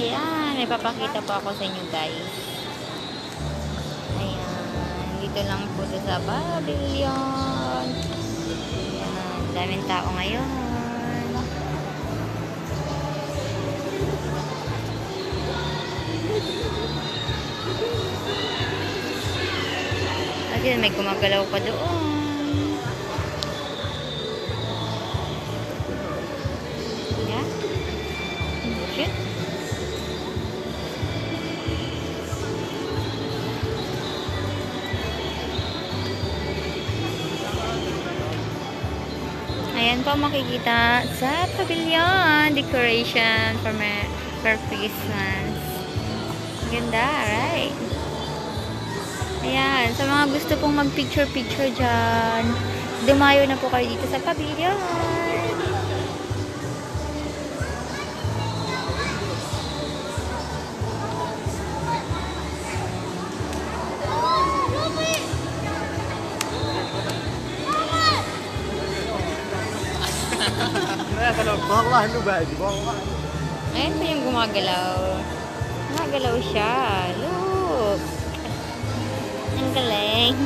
Ayan, may papakita po ako sa inyo guys. Ayan, dito lang po sa pavilion. Ayan, daming tao ngayon. At yun, may gumagalaw pa doon. Ayan. Shit. Ayan po makikita sa pavilion decoration for Christmas. Ganda, right? Ayan, sa mga gusto pong mag-picture-picture dyan, dumayo na po kayo dito sa pavilion. Ayan po yung gumagalaw. Gumagalaw siya. Look! Ang galing.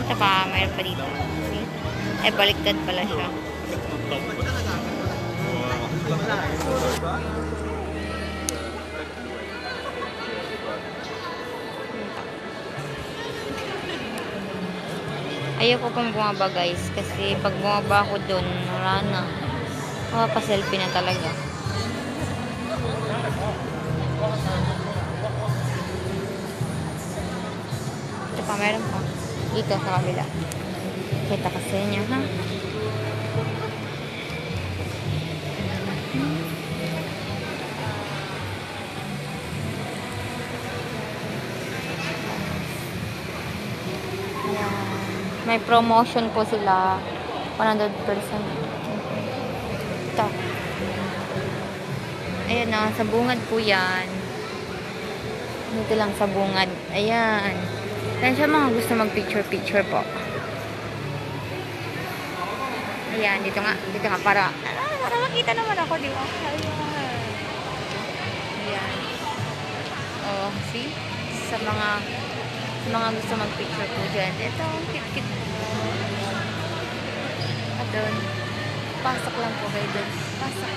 Ito pa, mayroon pa dito. Eh, baliktad pala siya. Ayoko pong bumaba guys. Kasi pag bumaba ako dun, wala na. Mapapaselfie na talaga. Ito pa, mayroon pa. Dito sa kabila. Kita kasi niya, ha? May promotion po sila. 100%. Ito. Ayan na, sa bungad po yan. Dito lang sa bungad. Ayan. Yan siya mga gusto mag-picture-picture po. Ayan, dito nga para makita naman ako, di ba? Ayan. Oh, see? Sa mga gusto mag-picture po dyan. Ito, kit-kit. At doon, pasok lang po kayo doon. Pasok.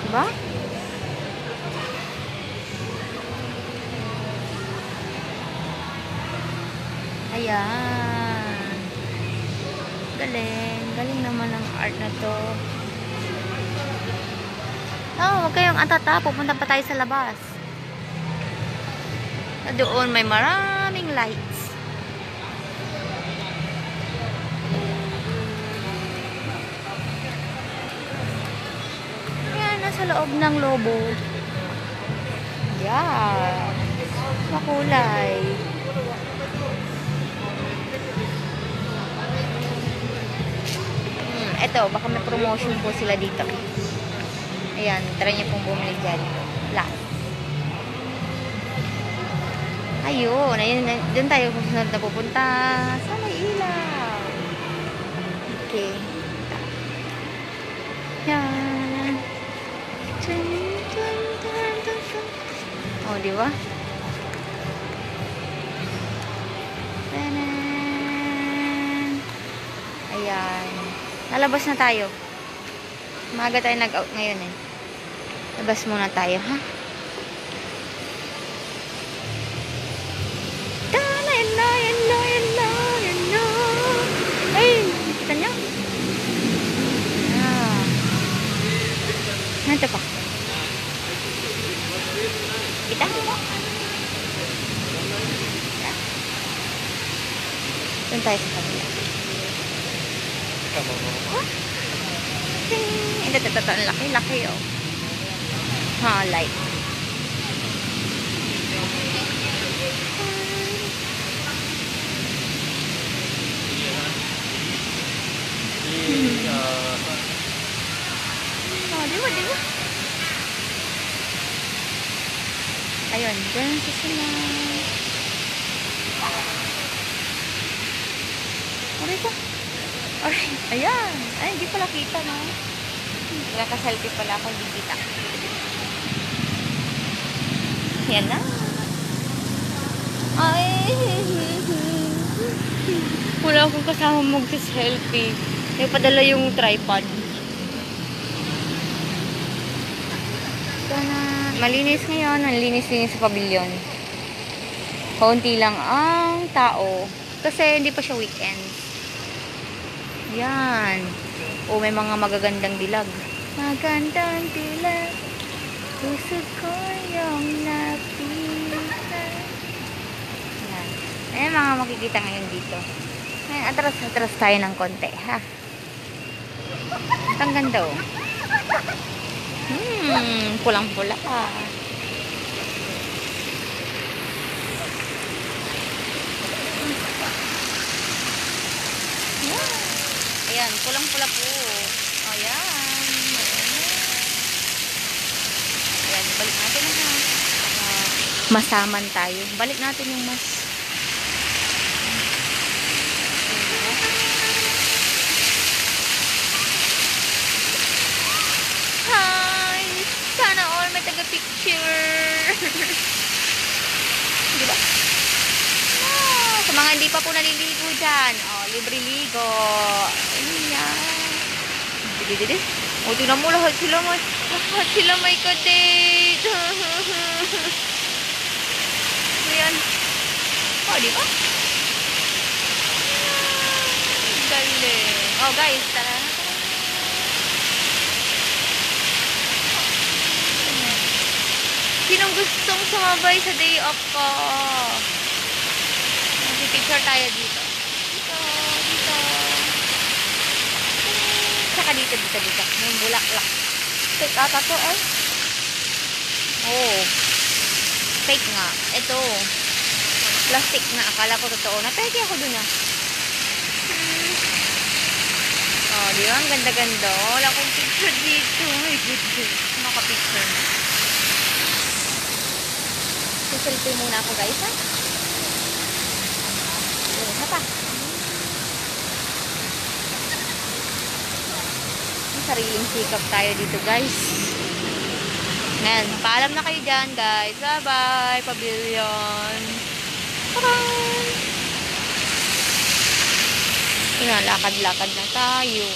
Diba? Ayan. Galing. Galing naman ang art na to. Oh, huwag kayong atata. Pupunta pa tayo sa labas. Doon may maraming lights. Ayan, nasa loob ng lobo. Yan. Makulay. Eto, baka may promotion po sila dito. Ayan, try niyo pong bumili dyan. Last. Ayun, doon tayo kung sunod na pupunta. Sa may ilaw. Okay. Yan. Oh, di ba? Ayan. Lalabas na tayo. Maaga tayo nag-out ngayon eh. Labas muna tayo, ha? Ay, kita niyo? Ito pa. Kita? Doon tayo sa kabila. Oh, ito, ang laki-laki, oh. Ha, light. Oh, di ba? Ayun, dyan sa sila. Aray ko. Aray, ayan. Ay, hindi pala kita, no? Nagka-selfie pala ako, hindi kita. Yan na. Ay. Wala akong kasama mag-selfie. May padala yung tripod. Sana. Malinis ngayon. Ang linis-linis sa pavilion. Kaunti lang ang tao. Kasi hindi pa siya weekend. Yan. O, may mga magagandang dilag. Magandang dilag. Puso ko yung napita. Yan. Ayan mga makikita ngayon dito. Ayan, atras tayo ng konti, ha? Ang ganda, oh. Pulang-pula ka. Ayan, pulang-pula po. Ayan. Ayan, balik natin na, ha. Masaman tayo. Balik natin yung mas. Hi! Sana all may taga-picture. Diba? Oh, sa mga hindi pa po naliligo dyan. Oh, libre ligo. Ayan. O, tingnan mo, lahat sila may kadate. Ayan. O, diba? Galing. O, guys, tara. Sinong gustong sumabay sa day off ko? Mag-picture tayo dito. Dito. Saka dito. Yung bulaklak. Fake ata to, eh. Oh. Fake nga. Ito. Plastic nga. Akala ko totoo. Napeke ako dun, ah. Oh, di ba? Ang ganda-ganda. Wala akong picture dito. My goodness. Maka-picture na. Selfie muna ako, guys, ha? Isa pa. Sariling sikap tayo dito, guys. Ngayon, paalam na kayo dyan, guys. Bye-bye, pavilion. Bye-bye. Lakad-lakad na tayo.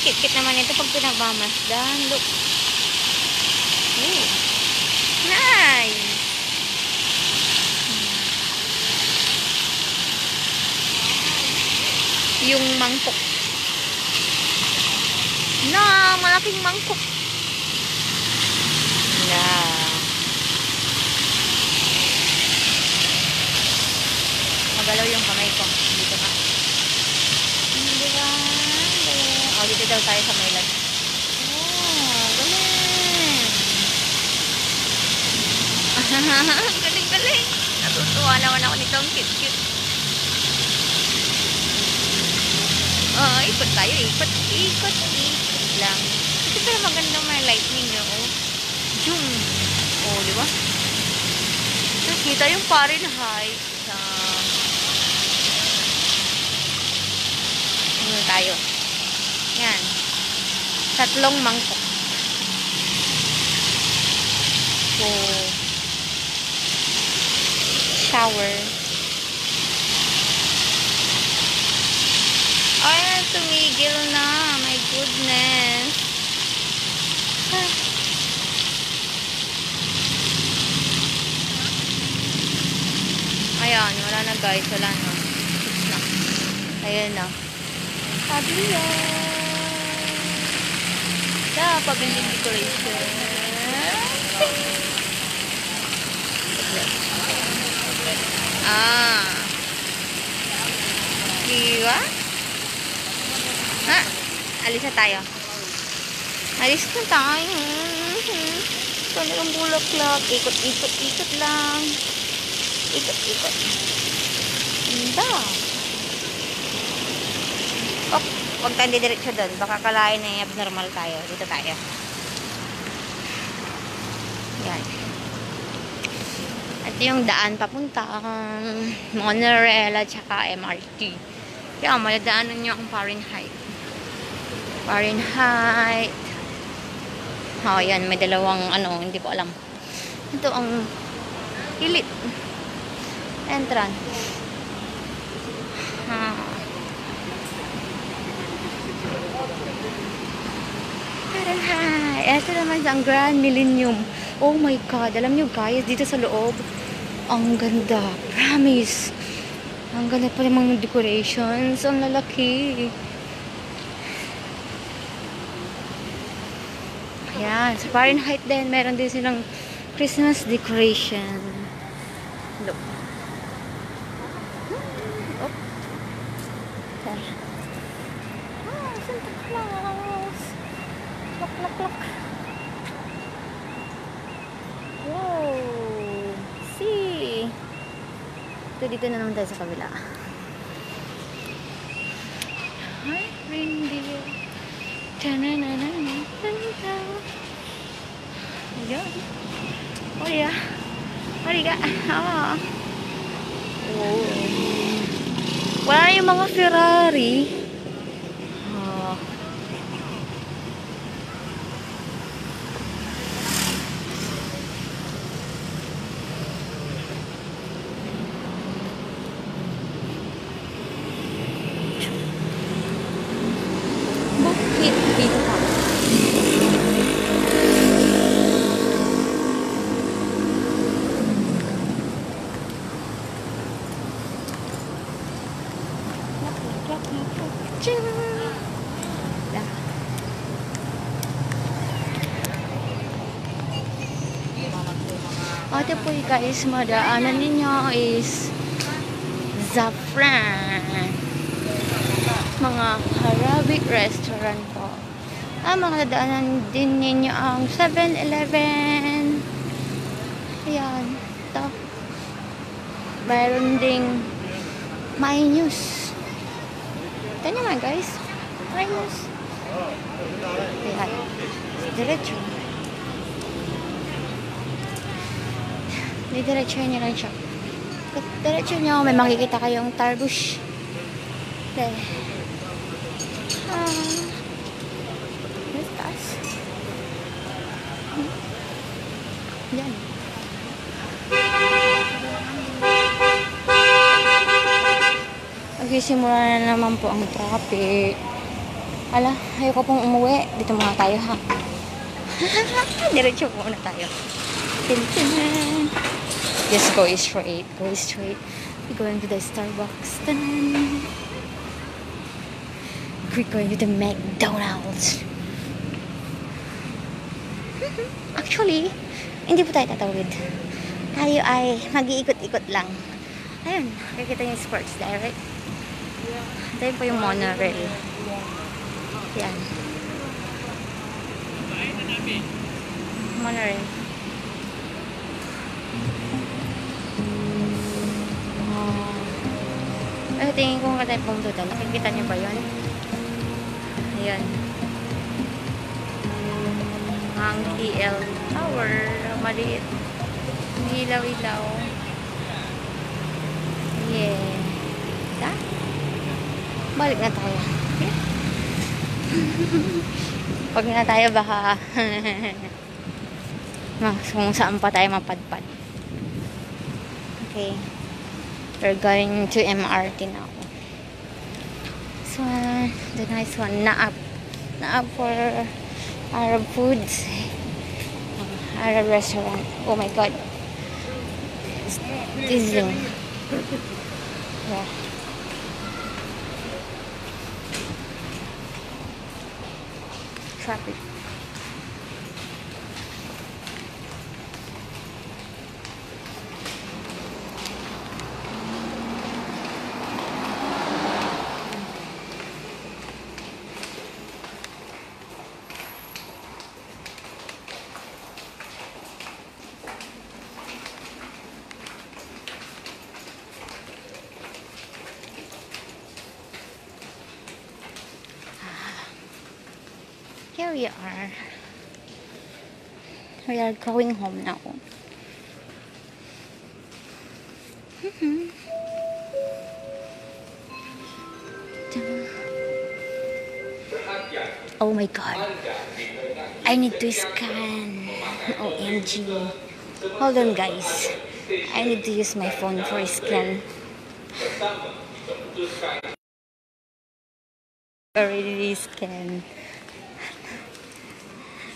Kit-kit naman ito pag pinagmamasdan. Look. Ooh. Nice. Yung mangkok. Na, malaking mangkok. Na. Magalaw yung kamay ko. Dito ka. Hindi ba? Oh, dito daw tayo sa Maylag. Oh, galing. Galing. Natutuwa naman ako nito. Ang cute. Oh, ikot tayo. Ikot lang. Kasi pero maganda may lightning nyo. Oh. Zoom. Oh, di ba? Nakita yung Fahrenheit. Ano tayo? Yan. 3 mangkok. So, shower. Ay, tumigil na. My goodness. Ayan, wala na, guys. Wala na. Ayan na. Sabi yan. Sa pabiling decoration. Ah. Diba? Ah, alis na tayo. Alis na tayo. Talagang bulaklak. Ikot lang. Ikot. Ganda. Oh, huwag tayo diretso doon. Baka kalain na abnormal tayo. Dito tayo. Yan. Ito yung daan papuntang monorail at saka MRT. Kaya maladaanan nyo ang Fahrenheit. Oh, yan. May dalawang hindi ko alam. Ito ang hilit. Entrance. Fahrenheit. Ito naman ang Grand Millennium. Oh my God. Alam nyo guys, dito sa loob, ang ganda. Promise. Ang ganda pa ng mga decorations. Ang lalaki. Ayan. Sa Fahrenheit din, meron din silang Christmas decoration. Look. Oh. There. Ah, Santa Claus. Look. Wow. See. Dito na naman tayo sa kabila. Hi, reindeer. Ayan. Origa. Ah. Wow. Wala yung mga Ferrari. Ah. Bakit dito? Ate po guys, madaanan ninyo is Zafran. Mga Arabic restaurant po. Mga dadaanan din ninyo ang 7-Eleven. Ayan. Ito. Mayroon ding My News. Ito naman guys. My News. Ayan. Diretso. Diretso nyo lang siya. Diretso nyo, may makikita kayong tarbush. There. Taas. Yan. Magsisimula na naman po ang traffic. Ala, ayoko pong umuwi. Dito muna tayo ha. Diretso muna tayo. Tintin. Just go straight. We're going to the Starbucks. We're going to the McDonald's. Actually, hindi po tayo tatawid. Tayo ay mag-iikot-ikot lang. Ayun, nakikita yung Sports Direct. Ito po yung monorail. Yan. Monorail. Tingin ko nga tayo pumunta. Nakikita niyo ba yun? Ayan. Ang TL Tower. Maliit. Ilaw-ilaw. Yeah. Da? Balik na tayo. Okay? Pag na tayo baka kung saan pa tayo mapadpad. Okay. We're going to MRT now. This one, the nice one, Naap for Arab foods, Arab restaurant. Oh my God, this zone. Yeah. Traffic. Here we are. We are going home now. Oh my god. I need to scan. OMG. Hold on guys. I need to use my phone for scan. Already scanned.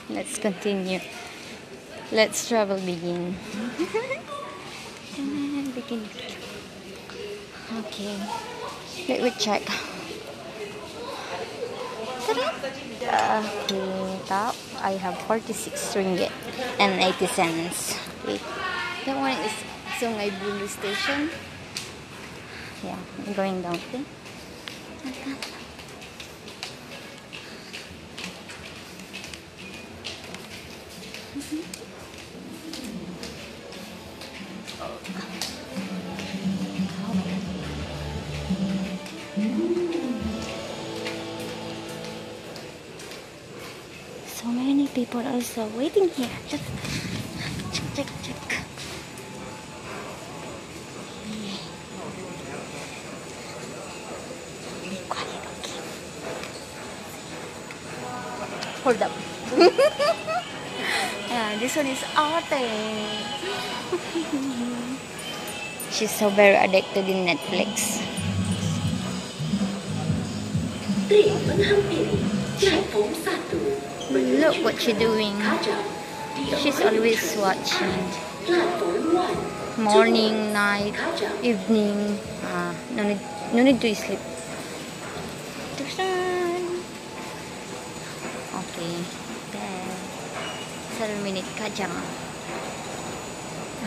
Let's continue. Let's travel begin. Begin. Okay. Let me check. Okay, top. I have 46 ringgit and 80 cents. Wait. That one is Sungay Buloy Station. Yeah, I'm going down. Okay. So many people also waiting here. Just check. Be quiet, okay? Hold up. Yeah, this one is Ate. She's so very addicted in Netflix. Look what she's doing. She's always watching. Morning, night, evening. No need to sleep. Okay. Then 7 minutes kajang.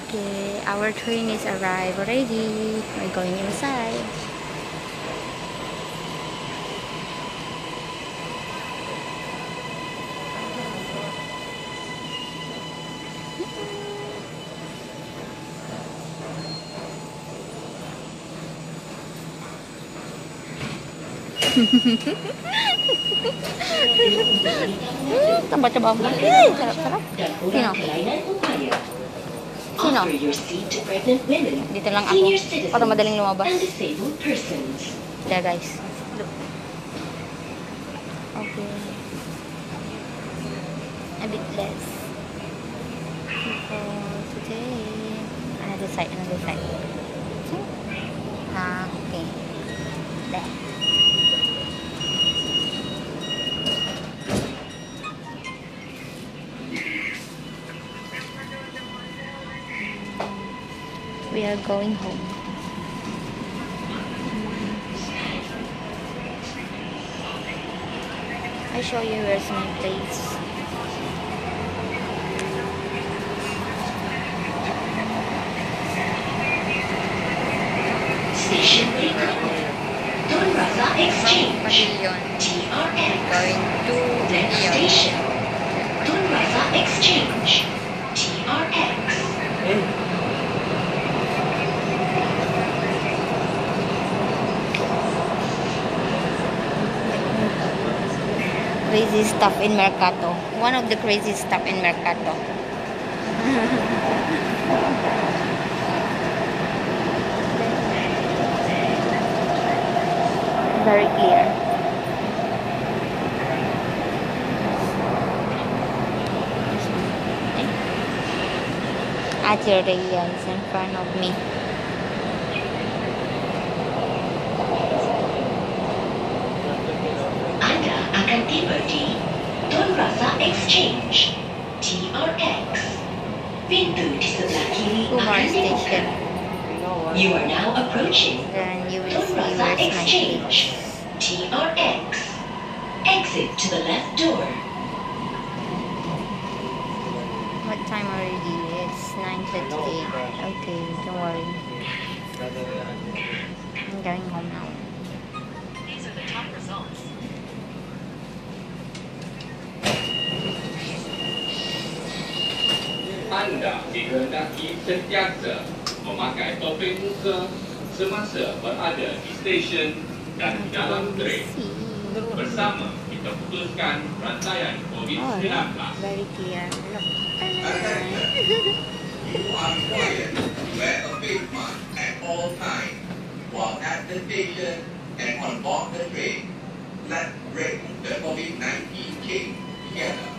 Okay, our train is arrived already. We're going inside. Coba mo. Sarap. Sino? Dito lang ako. Para madaling lumabas. Yeah, guys. Look. Okay. A bit less. People today. Another side. Okay. There. We are going home. I show you where's my place. Station Don Raza Exchange. TRX. Going to Next station. Don Raza Exchange. TRX. Crazy stuff in Mercato. One of the crazy stuff in Mercato. Very clear. Ate Rhea is in front of me. Anda akan tiba di Don Raza Exchange. TRX. Pintu di sebelah kiri Kumar akan dibuka. Station. You are now approaching Then you will Don see Raza where's my Exchange. place. TRX. Exit to the left door. What time already? It's 9:38. Okay, don't worry. I'm going home now. These are the top results. Anda dikehendaki sentiasa memakai topeng muka semasa berada di stesen dan dalam tren bersama memutuskan rantaian Oh, COVID-19. very clear. Look. You are required to wear a face mask at all times while at the station and on board the train. Let's break the COVID-19 chain together.